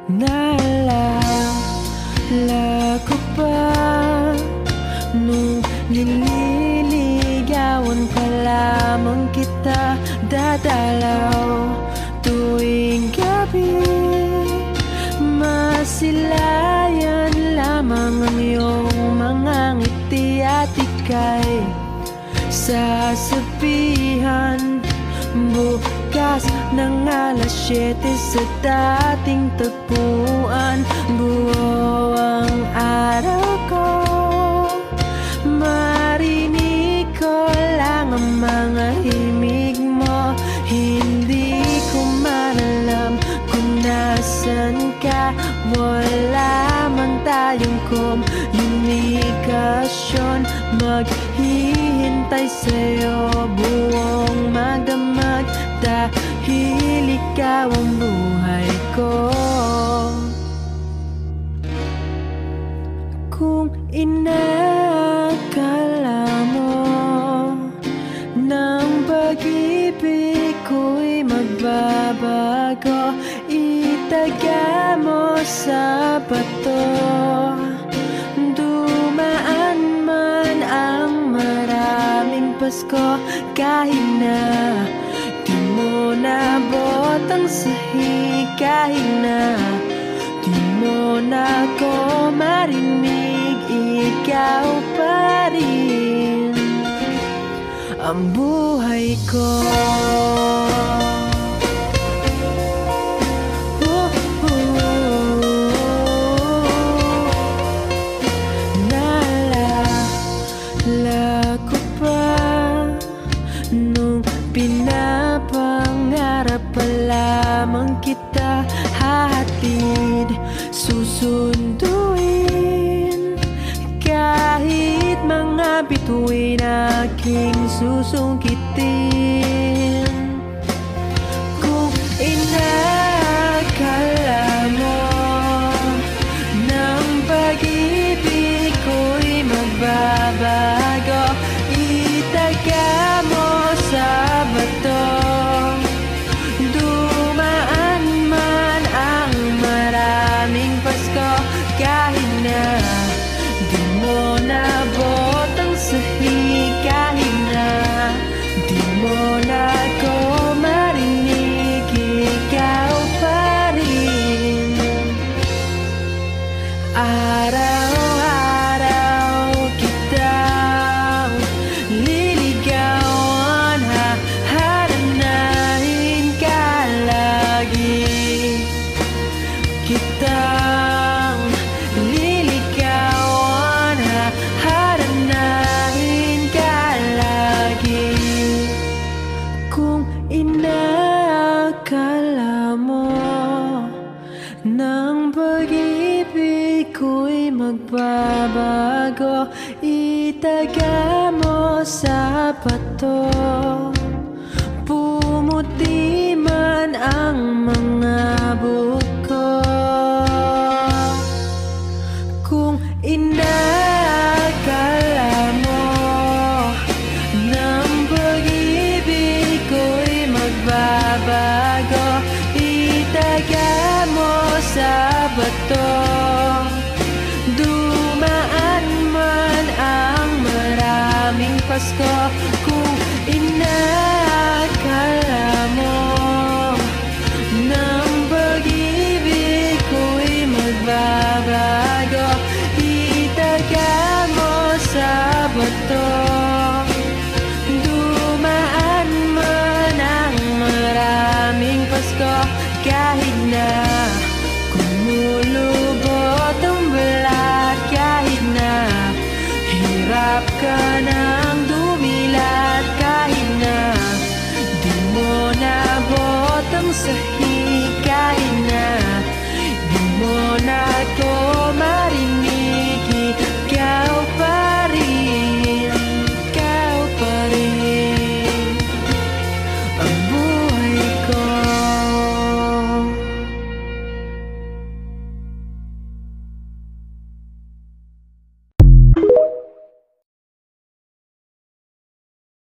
Naalala ko pa nung nililigawan pa lamang kita, dadalaw tuwing gabi. Masilayan lamang ang iyong mga ngiti at ika'y sasabihan bukas ng alas 7 sa dating tagpuan. Buo ang araw ko, marinig ko lang ang mga himig mo. Hindi ko man alam kung nasan ka, wala man tayong komunikasyon. Maghihintay sa'yo buong magdamag, dahil ikaw ang buhay ko. Kung inakala mo ng pag-ibig ko'y magbabago, itaga mo sa bato. Dumaan man ang maraming Pasko, kahit na di mo nabot ang sahig, kahit na di mo na ako marinig, ikaw pa rin ang buhay ko. Naalala ko pa nung pinapangarap pa lamang kita, hahatid, susunduin, kahit mga bituin aking susungkitin. Kung inakala mo ng pag-ibig ko'y magbabago, itaga mo sa bato. Dumaan man ang maraming Pasko, kahit na di mo nabot ang sahig, kahit na di mo na ako marinig, ikaw pa rin. Araw-araw kitang liligawan, haharanahin ka lagi. Kitang liligawan, haharanahin ka lagi. Kung inakala mo ng pag-ibig ko'y magbabago, itaga mo sa bato. Pumuti man ang mga buko. Kung inakala mo ng pag-ibig ko'y magbabago, itaga mo sa bato. Dumaan man ang maraming Pasko,